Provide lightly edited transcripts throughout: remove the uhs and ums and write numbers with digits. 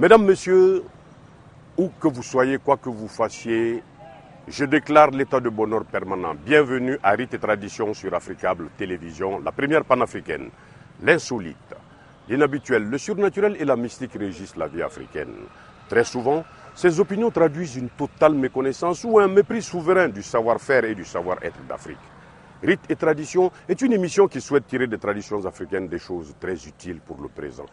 Mesdames, Messieurs, où que vous soyez, quoi que vous fassiez, je déclare l'état de bonheur permanent. Bienvenue à Rites et Traditions sur Africable Télévision, la première panafricaine. L'insolite, l'inhabituel, le surnaturel et la mystique régissent la vie africaine. Très souvent, ces opinions traduisent une totale méconnaissance ou un mépris souverain du savoir-faire et du savoir-être d'Afrique. Rites et Traditions est une émission qui souhaite tirer des traditions africaines des choses très utiles pour le présent.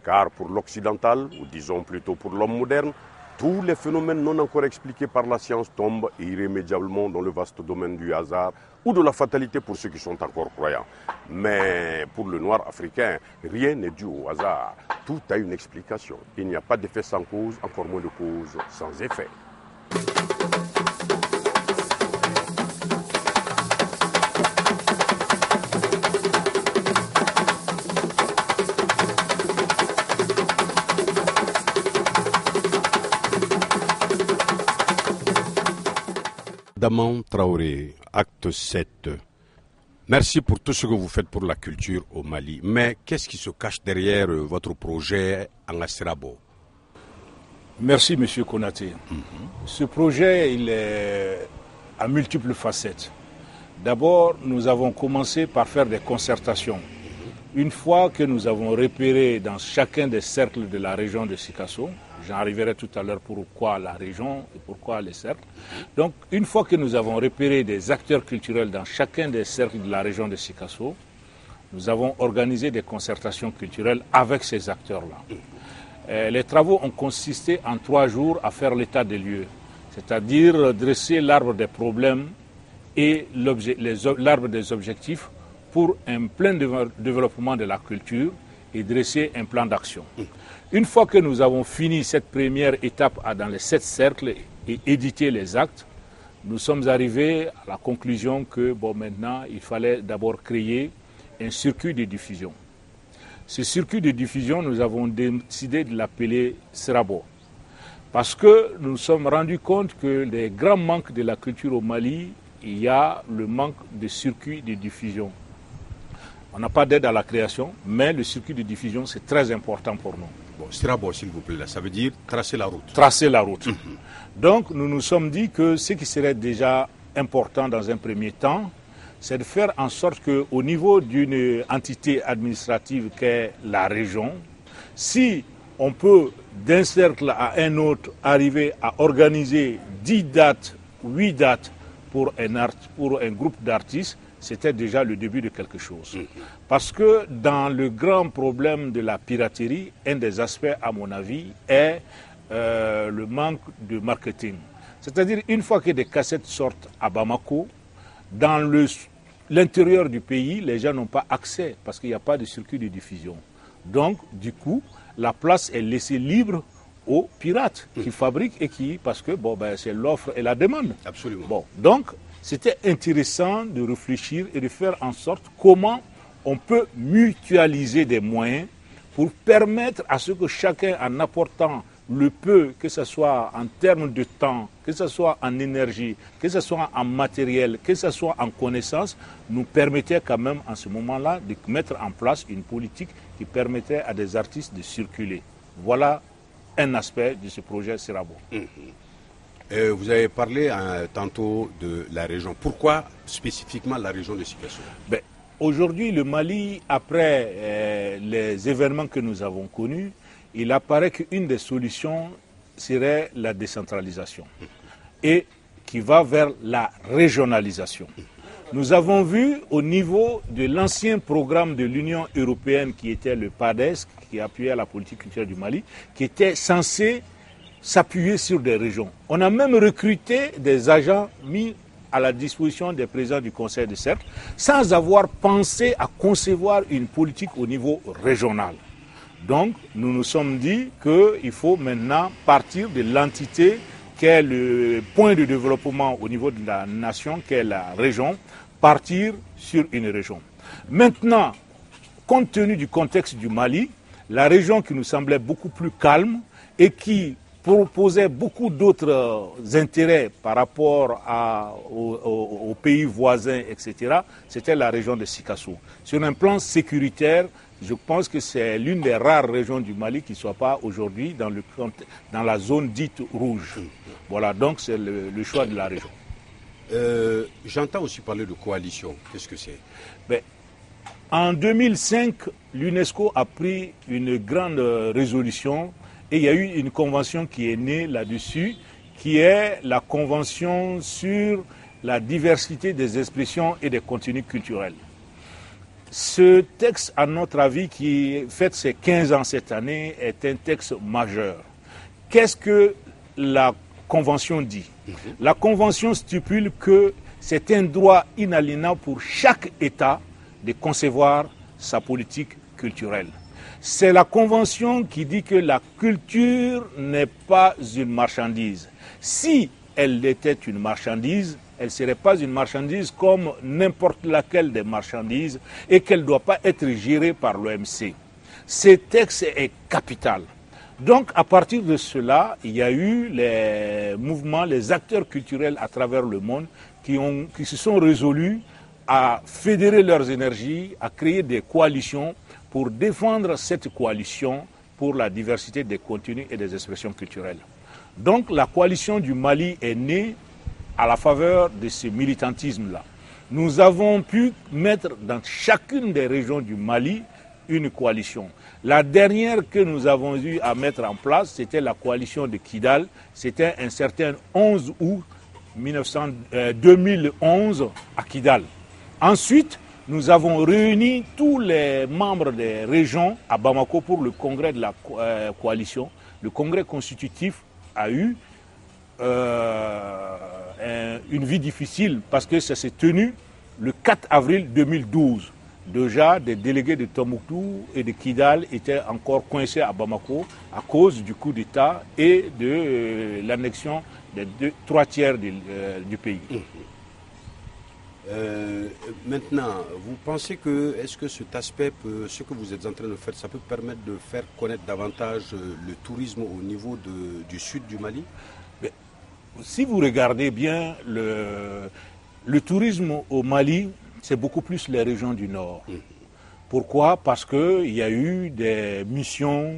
Car pour l'occidental, ou disons plutôt pour l'homme moderne, tous les phénomènes non encore expliqués par la science tombent irrémédiablement dans le vaste domaine du hasard ou de la fatalité pour ceux qui sont encore croyants. Mais pour le noir africain, rien n'est dû au hasard. Tout a une explication. Il n'y a pas d'effet sans cause, encore moins de cause sans effet. Daman Traoré, acte 7. Merci pour tout ce que vous faites pour la culture au Mali. Mais qu'est-ce qui se cache derrière votre projet en Astrabo? Merci, M. Konaté. Ce projet, il est à multiples facettes. D'abord, nous avons commencé par faire des concertations. Une fois que nous avons repéré dans chacun des cercles de la région de Sikasso, j'en arriverai tout à l'heure pourquoi la région et pourquoi les cercles. Donc, une fois que nous avons repéré des acteurs culturels dans chacun des cercles de la région de Sikasso, nous avons organisé des concertations culturelles avec ces acteurs-là. Les travaux ont consisté en 3 jours à faire l'état des lieux, c'est-à-dire dresser l'arbre des problèmes et l'arbre des objectifs pour un plein développement de la culture et dresser un plan d'action. Une fois que nous avons fini cette première étape dans les 7 cercles et édité les actes, nous sommes arrivés à la conclusion que maintenant, il fallait d'abord créer un circuit de diffusion. Ce circuit de diffusion, nous avons décidé de l'appeler Srabo. Parce que nous nous sommes rendus compte que les grands manques de la culture au Mali, il y a le manque de circuit de diffusion. On n'a pas d'aide à la création, mais le circuit de diffusion, c'est très important pour nous. Bon, Srabo, s'il vous plaît, ça veut dire tracer la route. Tracer la route. Donc, nous nous sommes dit que ce qui serait déjà important dans un premier temps, c'est de faire en sorte qu'au niveau d'une entité administrative qu'est la région, si on peut d'un cercle à un autre arriver à organiser 10 dates, 8 dates pour un groupe d'artistes, c'était déjà le début de quelque chose. Parce que dans le grand problème de la piraterie, un des aspects, à mon avis, est le manque de marketing. C'est-à-dire, une fois que des cassettes sortent à Bamako, dans l'intérieur du pays, les gens n'ont pas accès parce qu'il n'y a pas de circuit de diffusion. Donc, du coup, la place est laissée libre aux pirates qui fabriquent et qui, parce que c'est l'offre et la demande. Absolument. Donc, c'était intéressant de réfléchir et de faire en sorte comment on peut mutualiser des moyens pour permettre à ce que chacun, en apportant le peu, que ce soit en termes de temps, que ce soit en énergie, que ce soit en matériel, que ce soit en connaissance, nous permettait quand même en ce moment-là de mettre en place une politique qui permettait à des artistes de circuler. Voilà un aspect de ce projet Srabo. Vous avez parlé tantôt de la région. Pourquoi spécifiquement la région de Sikasso? Aujourd'hui, le Mali, après les événements que nous avons connus, il apparaît qu'une des solutions serait la décentralisation et qui va vers la régionalisation. Nous avons vu au niveau de l'ancien programme de l'Union européenne qui était le PADES, qui appuyait la politique culturelle du Mali, qui était censé s'appuyer sur des régions. On a même recruté des agents mis à la disposition des présidents du Conseil de cercle sans avoir pensé à concevoir une politique au niveau régional. Donc, nous nous sommes dit qu'il faut maintenant partir de l'entité qui est le point de développement au niveau de la nation, qui est la région, partir sur une région. Maintenant, compte tenu du contexte du Mali, la région qui nous semblait beaucoup plus calme et qui proposait beaucoup d'autres intérêts par rapport aux pays voisins, etc., c'était la région de Sikasso. Sur un plan sécuritaire, je pense que c'est l'une des rares régions du Mali qui ne soit pas aujourd'hui dans la zone dite rouge. Voilà, donc c'est le choix de la région. J'entends aussi parler de coalition. Qu'est-ce que c'est? En 2005, l'UNESCO a pris une grande résolution et il y a eu une convention qui est née là-dessus, qui est la convention sur la diversité des expressions et des contenus culturels. Ce texte, à notre avis, qui fête ses 15 ans cette année, est un texte majeur. Qu'est-ce que la Convention dit? La Convention stipule que c'est un droit inaliénable pour chaque État de concevoir sa politique culturelle. C'est la Convention qui dit que la culture n'est pas une marchandise. Si elle était une marchandise, elle ne serait pas une marchandise comme n'importe laquelle des marchandises et qu'elle ne doit pas être gérée par l'OMC. Ce texte est capital. Donc, à partir de cela, il y a eu les mouvements, les acteurs culturels à travers le monde qui se sont résolus à fédérer leurs énergies, à créer des coalitions pour défendre cette coalition pour la diversité des contenus et des expressions culturelles. Donc, la coalition du Mali est née à la faveur de ce militantisme-là. Nous avons pu mettre dans chacune des régions du Mali une coalition. La dernière que nous avons eu à mettre en place, c'était la coalition de Kidal. C'était un certain 11 août 2011 à Kidal. Ensuite, nous avons réuni tous les membres des régions à Bamako pour le congrès de la coalition. Le congrès constitutif a eu une vie difficile parce que ça s'est tenu le 4 avril 2012. Déjà, des délégués de Tombouctou et de Kidal étaient encore coincés à Bamako à cause du coup d'État et de l'annexion des 3/3 du pays. Maintenant, vous pensez que, est-ce que cet aspect, ce que vous êtes en train de faire, ça peut permettre de faire connaître davantage le tourisme au niveau du sud du Mali? Si vous regardez bien, le tourisme au Mali, c'est beaucoup plus les régions du nord. Pourquoi? Parce qu'il y a eu des missions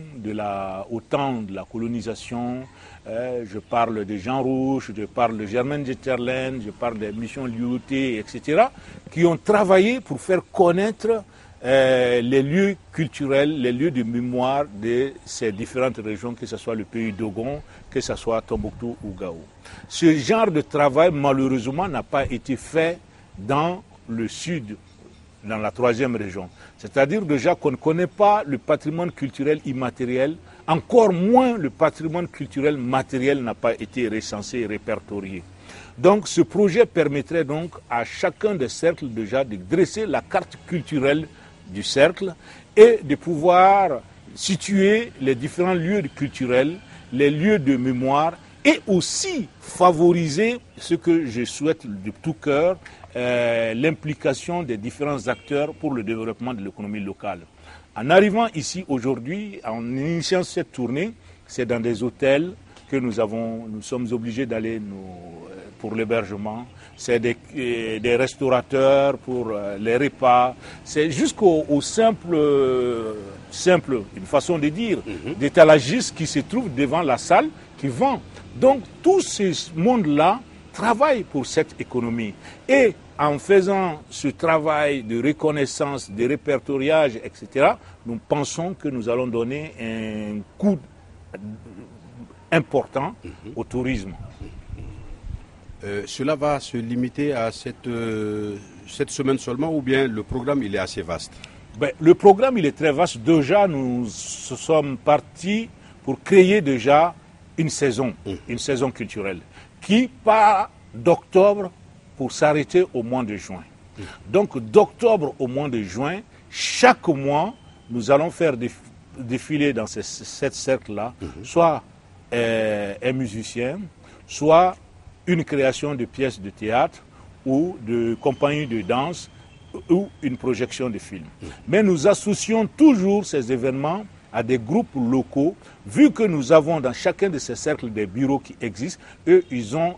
au temps de la colonisation. Je parle de Jean Rouch, je parle de Germaine Jetterlen, je parle des missions Lyoté, etc., qui ont travaillé pour faire connaître les lieux culturels, les lieux de mémoire de ces différentes régions, que ce soit le pays d'Ogon, que ce soit Tombouctou ou Gao. Ce genre de travail, malheureusement, n'a pas été fait dans le sud, dans la 3e région. C'est-à-dire déjà qu'on ne connaît pas le patrimoine culturel immatériel, encore moins le patrimoine culturel matériel n'a pas été recensé et répertorié. Donc ce projet permettrait donc à chacun des cercles déjà de dresser la carte culturelle du cercle et de pouvoir situer les différents lieux culturels, les lieux de mémoire et aussi favoriser ce que je souhaite de tout cœur, l'implication des différents acteurs pour le développement de l'économie locale. En arrivant ici aujourd'hui, en initiant cette tournée, c'est dans des hôtels que nous sommes obligés d'aller pour l'hébergement. C'est des restaurateurs pour les repas. C'est jusqu'au simple, une façon de dire, d'étalagiste qui se trouve devant la salle qui vend. Donc tout ce monde-là travaille pour cette économie. Et en faisant ce travail de reconnaissance, de répertoriage, etc., nous pensons que nous allons donner un coup important au tourisme. Cela va se limiter à cette semaine seulement ou bien le programme il est assez vaste? Le programme il est très vaste. Déjà, nous sommes partis pour créer déjà une saison culturelle qui part d'octobre pour s'arrêter au mois de juin. Donc d'octobre au mois de juin, chaque mois, nous allons faire défiler dans ces 7 cercles-là, soit un musicien, soit une création de pièces de théâtre ou de compagnie de danse ou une projection de film. Mais nous associons toujours ces événements à des groupes locaux, vu que nous avons dans chacun de ces cercles des bureaux qui existent, eux, ils ont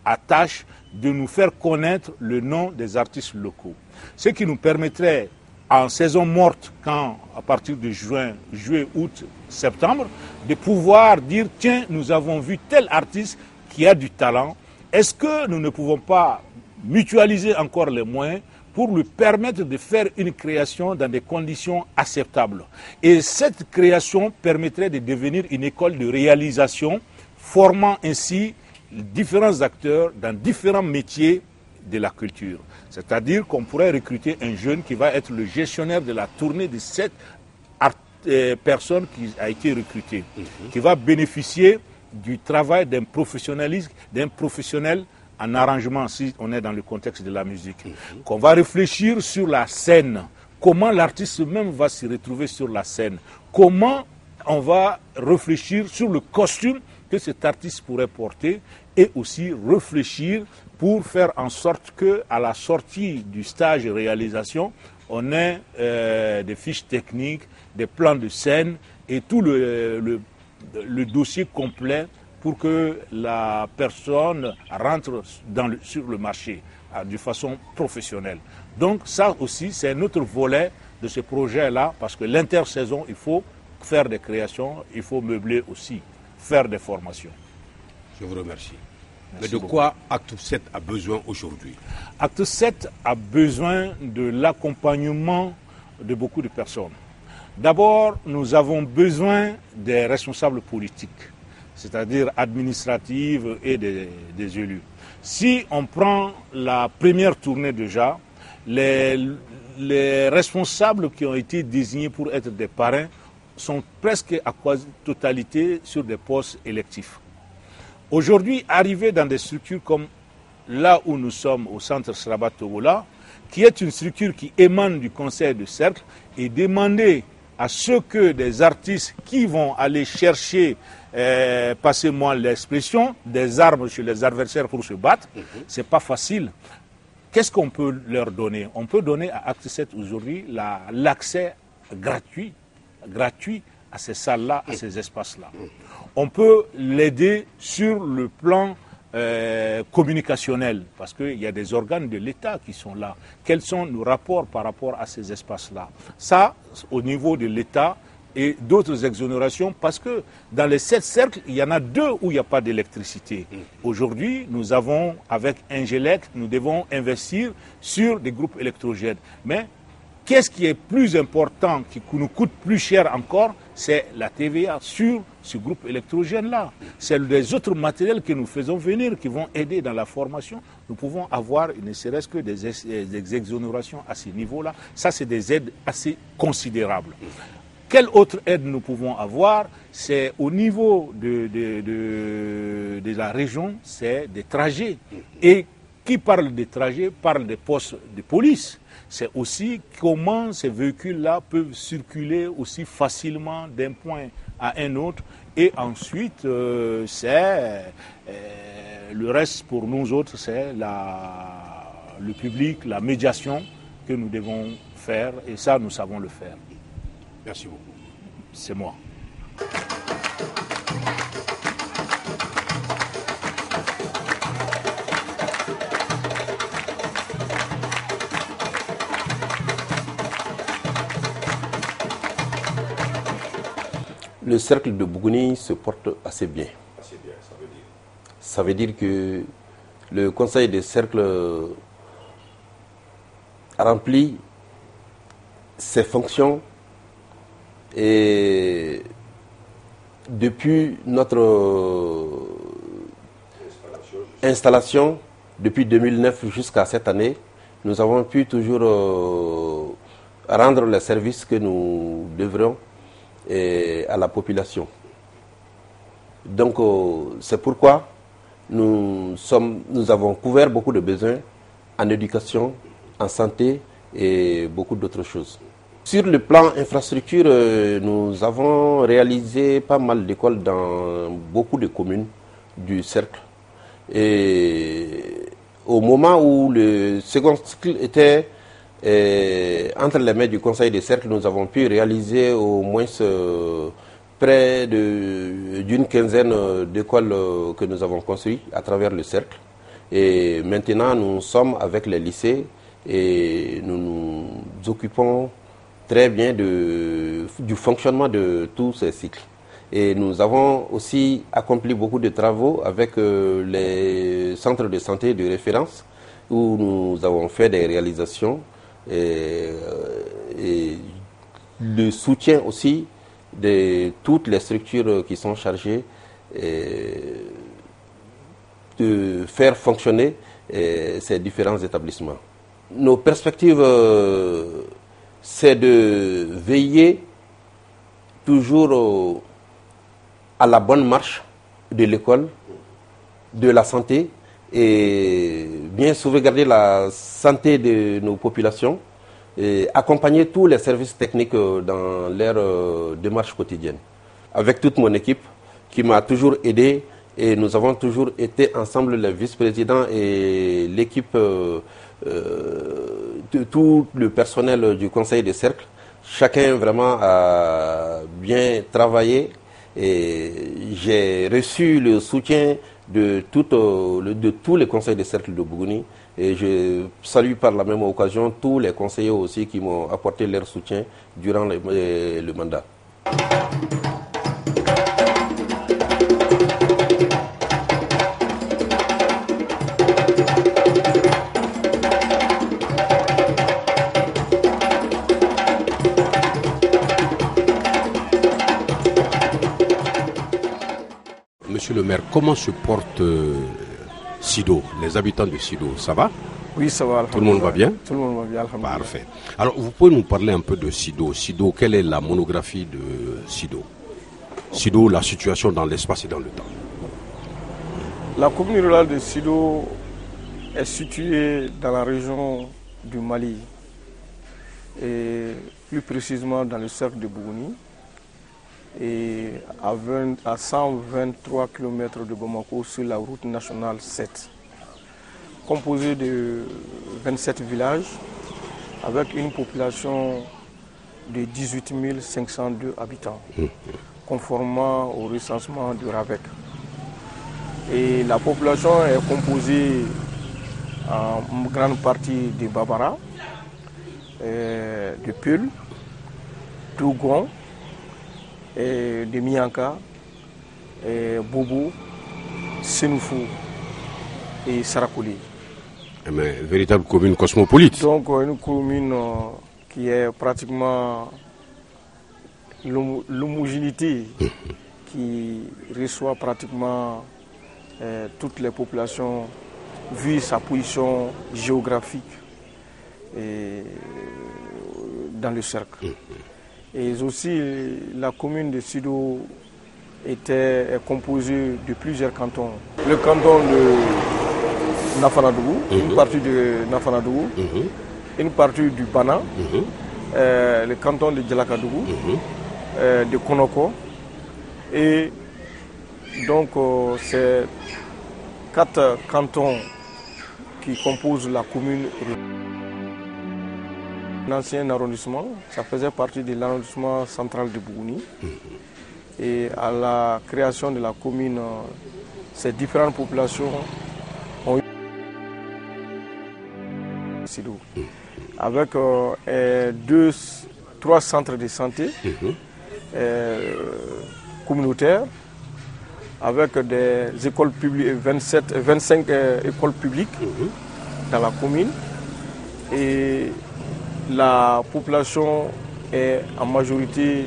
à tâche de nous faire connaître le nom des artistes locaux. Ce qui nous permettrait, en saison morte, quand à partir de juillet, août, septembre, de pouvoir dire, tiens, nous avons vu tel artiste qui a du talent. Est-ce que nous ne pouvons pas mutualiser encore les moyens pour lui permettre de faire une création dans des conditions acceptables? Et cette création permettrait de devenir une école de réalisation, formant ainsi différents acteurs dans différents métiers de la culture. C'est-à-dire qu'on pourrait recruter un jeune qui va être le gestionnaire de la tournée de cette personne qui a été recrutée, qui va bénéficier du travail d'un professionnalisme, d'un professionnel en arrangement, si on est dans le contexte de la musique. Qu'on va réfléchir sur la scène, comment l'artiste même va se retrouver sur la scène, comment on va réfléchir sur le costume que cet artiste pourrait porter et aussi réfléchir pour faire en sorte qu'à la sortie du stage de réalisation, on ait des fiches techniques, des plans de scène et tout le dossier complet pour que la personne rentre sur le marché de façon professionnelle. Donc ça aussi, c'est un autre volet de ce projet-là, parce que l'intersaison, il faut faire des créations, il faut meubler aussi, faire des formations. Je vous remercie. Merci Mais de quoi Acte 7 a besoin aujourd'hui? Acte 7 a besoin de l'accompagnement de beaucoup de personnes. D'abord, nous avons besoin des responsables politiques, c'est-à-dire administratifs et des élus. Si on prend la première tournée déjà, les responsables qui ont été désignés pour être des parrains sont presque à quasi-totalité sur des postes électifs. Aujourd'hui, arriver dans des structures comme là où nous sommes, au centre Srabat Togola, qui est une structure qui émane du conseil de cercle, et demander à ce que des artistes qui vont aller chercher, passez-moi l'expression, des armes chez les adversaires pour se battre, c'est pas facile. Qu'est-ce qu'on peut leur donner? On peut donner à Acte 7 aujourd'hui l'accès gratuit à ces salles-là, à ces espaces-là. On peut l'aider sur le plan communicationnel, parce qu'il y a des organes de l'État qui sont là. Quels sont nos rapports par rapport à ces espaces-là? Ça, au niveau de l'État et d'autres exonérations, parce que dans les 7 cercles, il y en a 2 où il n'y a pas d'électricité. Aujourd'hui, nous avons, avec Ingelec, nous devons investir sur des groupes électrogènes. Mais qu'est-ce qui est plus important, qui nous coûte plus cher encore? C'est la TVA sur ce groupe électrogène-là. C'est des autres matériels que nous faisons venir, qui vont aider dans la formation. Nous pouvons avoir, ne serait-ce que des exonérations à ce niveau-là. Ça, c'est des aides assez considérables. Quelle autre aide nous pouvons avoir? C'est au niveau de la région, c'est des trajets. Et qui parle des trajets parle des postes de police. C'est aussi comment ces véhicules-là peuvent circuler aussi facilement d'un point à un autre. Et ensuite, c'est le reste pour nous autres, c'est le public, la médiation que nous devons faire. Et ça, nous savons le faire. Merci beaucoup. C'est moi. Le cercle de Bougouni se porte assez bien. Assez bien, ça veut dire. Ça veut dire que le conseil des cercles remplit ses fonctions et depuis notre installation, depuis 2009 jusqu'à cette année, nous avons pu toujours rendre les services que nous devrions à la population. Donc c'est pourquoi nous avons couvert beaucoup de besoins en éducation, en santé et beaucoup d'autres choses. Sur le plan infrastructure, nous avons réalisé pas mal d'écoles dans beaucoup de communes du cercle. Et au moment où le second cycle était Et entre les mains du Conseil des cercles, nous avons pu réaliser au moins près d'une quinzaine d'écoles que nous avons construites à travers le cercle. Et maintenant, nous sommes avec les lycées et nous nous occupons très bien du fonctionnement de tous ces cycles. Et nous avons aussi accompli beaucoup de travaux avec les centres de santé de référence où nous avons fait des réalisations et le soutien aussi de toutes les structures qui sont chargées de faire fonctionner ces différents établissements. Nos perspectives, c'est de veiller toujours à la bonne marche de l'école, de la santé, et bien sauvegarder la santé de nos populations et accompagner tous les services techniques dans leur démarche quotidienne. Avec toute mon équipe qui m'a toujours aidé, et nous avons toujours été ensemble, les vice-présidents et l'équipe, tout le personnel du Conseil des cercles. Chacun vraiment a bien travaillé et j'ai reçu le soutien de tous les conseils des cercles de Bougouni. Et je salue par la même occasion tous les conseillers aussi qui m'ont apporté leur soutien durant le mandat. Monsieur le maire, comment se porte Sido, les habitants de Sido? Ça va? Oui, ça va. Tout le monde va bien? Tout le monde va bien, alhamdoulilah. Parfait. Alors, vous pouvez nous parler un peu de Sido. Sido, quelle est la monographie de Sido? Sido, la situation dans l'espace et dans le temps. La commune rurale de Sido est située dans la région du Mali et plus précisément dans le cercle de Bougouni et à 123 km de Bamako sur la route nationale 7, composée de 27 villages avec une population de 18 502 habitants, conformément au recensement du RAVEC. Et la population est composée en grande partie de Babara, de Peul, d'Ougon, de Mianka, Bobo, Senoufou et Sarakoli. Mais véritable commune cosmopolite. Donc une commune qui est pratiquement l'homogénéité qui reçoit pratiquement toutes les populations vu sa position géographique dans le cercle. Et aussi la commune de Sido est composée de plusieurs cantons. Le canton de Nafanadougou, une partie de Nafanadougou, une partie du Bana, le canton de Djalakadougou, de Konoko. Et donc c'est 4 cantons qui composent la commune. L'ancien arrondissement, ça faisait partie de l'arrondissement central de Bougouni. Et à la création de la commune, ces différentes populations ont eu Sido, avec 3 centres de santé communautaires, avec des écoles publiques, 25 écoles publiques dans la commune. Et la population est en majorité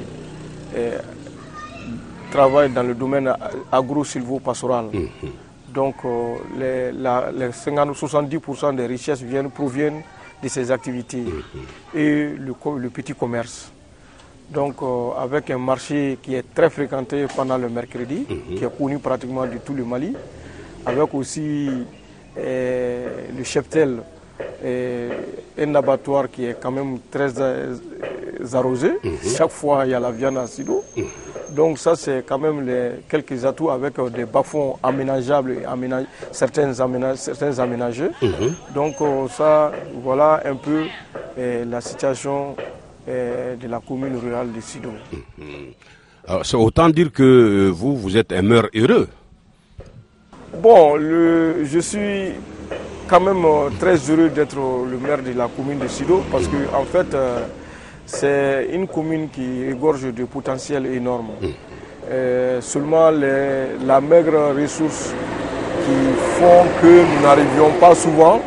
travaille dans le domaine agro-silvo-pastoral. Donc les 70% des richesses proviennent de ces activités et le petit commerce. Donc avec un marché qui est très fréquenté pendant le mercredi, qui est connu pratiquement de tout le Mali, avec aussi le cheptel, un abattoir qui est quand même très arrosé. Chaque fois il y a la viande à Sido. Donc ça c'est quand même quelques atouts avec des bas-fonds aménageables et certains aménagés. Donc ça voilà un peu la situation de la commune rurale de Sido. C'est autant dire que vous êtes un maire heureux. Bon, je suis quand même très heureux d'être le maire de la commune de Sido parce que en fait, c'est une commune qui égorge de potentiel énorme. Seulement la maigre ressource qui font que nous n'arrivions pas souvent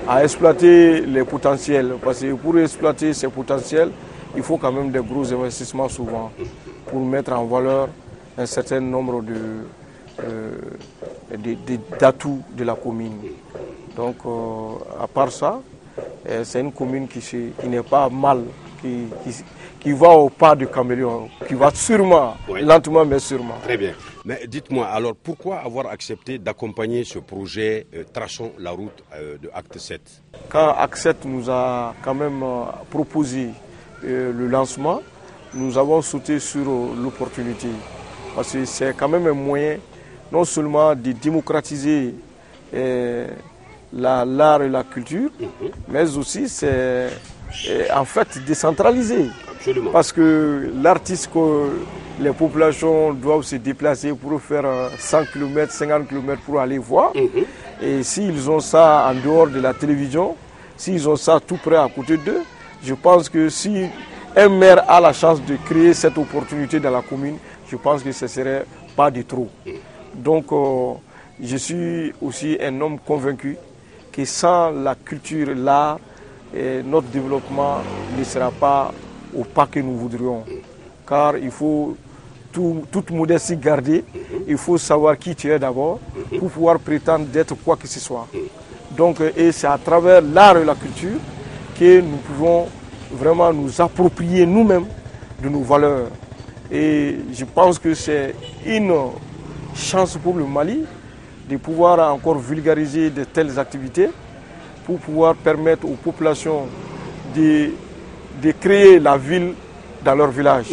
à exploiter les potentiels. Parce que pour exploiter ces potentiels, il faut quand même des gros investissements souvent pour mettre en valeur un certain nombre d'atouts de la commune. Donc, à part ça, c'est une commune qui n'est pas mal, qui va au pas du caméléon, qui va sûrement, lentement mais sûrement. Très bien. Mais dites-moi, alors pourquoi avoir accepté d'accompagner ce projet Traçons la route de Acte 7? Quand Acte 7 nous a quand même proposé le lancement, nous avons sauté sur l'opportunité. Parce que c'est quand même un moyen non seulement de démocratiser l'art et la culture, mais aussi c'est en fait décentralisé. Absolument. Parce que l'artiste que les populations doivent se déplacer pour faire 100 km, 50 km pour aller voir, et s'ils ont ça en dehors de la télévision, s'ils ont ça tout près à côté d'eux, je pense que si un maire a la chance de créer cette opportunité dans la commune, je pense que ce ne serait pas de trop. Donc je suis aussi un homme convaincu que sans la culture, l'art, notre développement ne sera pas au pas que nous voudrions. Car il faut toute modestie garder, il faut savoir qui tu es d'abord pour pouvoir prétendre d'être quoi que ce soit. Donc, et c'est à travers l'art et la culture que nous pouvons vraiment nous approprier nous-mêmes de nos valeurs. Et je pense que c'est une chance pour le Mali de pouvoir encore vulgariser de telles activités pour pouvoir permettre aux populations de créer la ville dans leur village.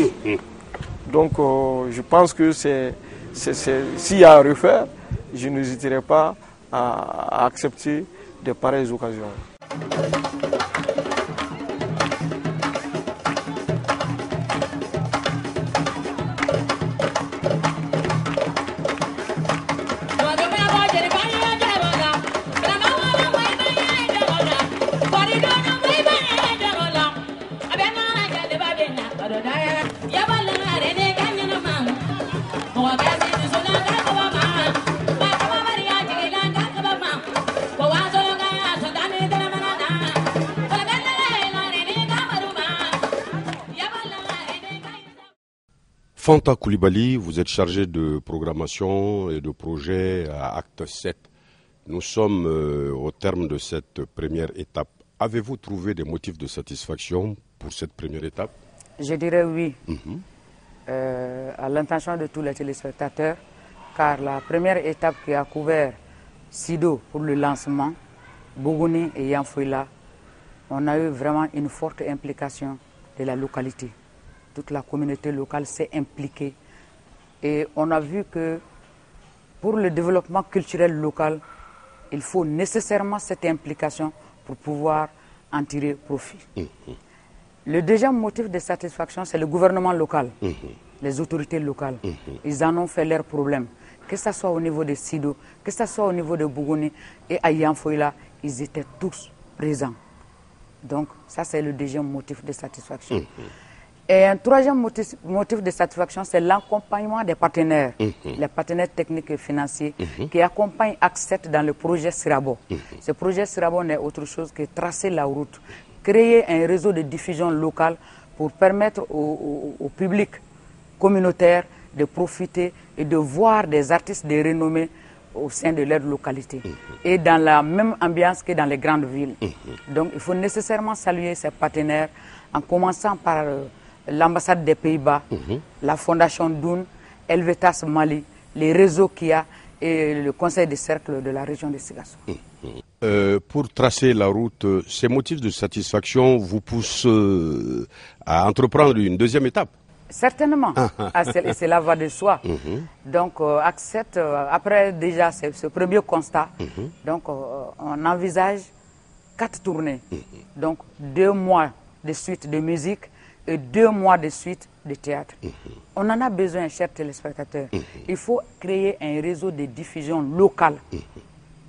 Donc je pense que s'il y a à refaire, je n'hésiterai pas à accepter de pareilles occasions. Fanta Koulibaly, vous êtes chargé de programmation et de projet à Acte 7. Nous sommes au terme de cette première étape. Avez-vous trouvé des motifs de satisfaction pour cette première étape? Je dirais oui, à l'intention de tous les téléspectateurs, car la première étape qui a couvert Sido pour le lancement, Bougouni et Yanfouila, on a eu vraiment une forte implication de la localité. Toute la communauté locale s'est impliquée et on a vu que pour le développement culturel local, il faut nécessairement cette implication pour pouvoir en tirer profit. Le deuxième motif de satisfaction, c'est le gouvernement local, les autorités locales. Ils en ont fait leurs problèmes, que ce soit au niveau de Sido, que ce soit au niveau de Bougouni et à Yanfouila, ils étaient tous présents. Donc ça, c'est le deuxième motif de satisfaction. Et un troisième motif de satisfaction, c'est l'accompagnement des partenaires, les partenaires techniques et financiers qui accompagnent Acte 7 dans le projet Sirabo. Ce projet Sirabo n'est autre chose que tracer la route, créer un réseau de diffusion locale pour permettre au public communautaire de profiter et de voir des artistes de renommée au sein de leur localité et dans la même ambiance que dans les grandes villes. Donc il faut nécessairement saluer ces partenaires en commençant par l'ambassade des Pays-Bas, la fondation Doun, Helvetas Mali, les réseaux KIA et le conseil des cercles de la région de Sigasso. Pour tracer la route, ces motifs de satisfaction vous poussent à entreprendre une deuxième étape? Certainement, c'est la voie de soi. Donc, Acte 7, après déjà ce premier constat, donc on envisage 4 tournées. Donc 2 mois de suite de musique et 2 mois de suite de théâtre. On en a besoin, chers téléspectateurs. Il faut créer un réseau de diffusion locale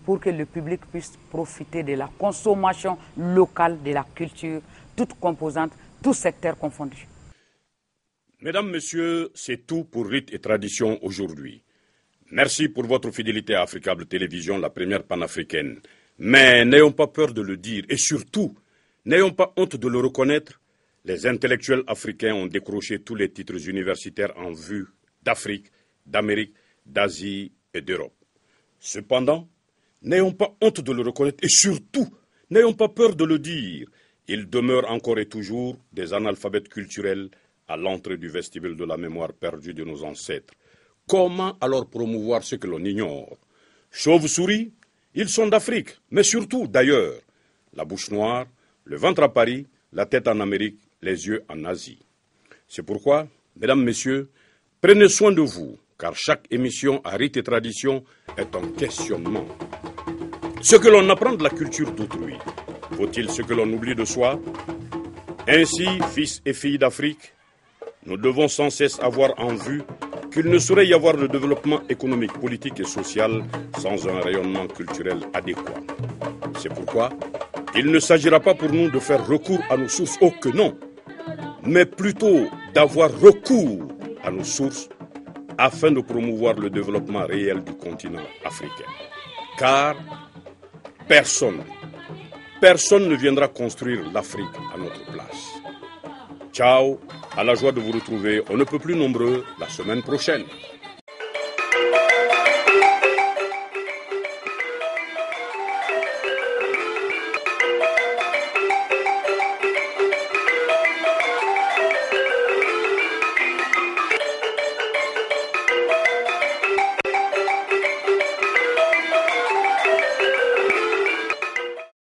pour que le public puisse profiter de la consommation locale de la culture, toutes composantes, tous secteurs confondus. Mesdames, Messieurs, c'est tout pour Rites et Traditions aujourd'hui. Merci pour votre fidélité à Africable Télévision, la première panafricaine. Mais n'ayons pas peur de le dire et surtout, n'ayons pas honte de le reconnaître. Les intellectuels africains ont décroché tous les titres universitaires en vue d'Afrique, d'Amérique, d'Asie et d'Europe. Cependant, n'ayons pas honte de le reconnaître et surtout, n'ayons pas peur de le dire. Ils demeurent encore et toujours des analphabètes culturels à l'entrée du vestibule de la mémoire perdue de nos ancêtres. Comment alors promouvoir ce que l'on ignore? Chauves-souris, ils sont d'Afrique, mais surtout d'ailleurs. La bouche noire, le ventre à Paris, la tête en Amérique, les yeux en Asie. C'est pourquoi, mesdames, messieurs, prenez soin de vous, car chaque émission à Rites et Traditions est un questionnement. Ce que l'on apprend de la culture d'autrui, vaut-il ce que l'on oublie de soi? Ainsi, fils et filles d'Afrique, nous devons sans cesse avoir en vue qu'il ne saurait y avoir de développement économique, politique et social sans un rayonnement culturel adéquat. C'est pourquoi il ne s'agira pas pour nous de faire recours à nos sources, oh que non, mais plutôt d'avoir recours à nos sources afin de promouvoir le développement réel du continent africain. Car personne ne viendra construire l'Afrique à notre place. Ciao, à la joie de vous retrouver, on ne peut plus nombreux, la semaine prochaine.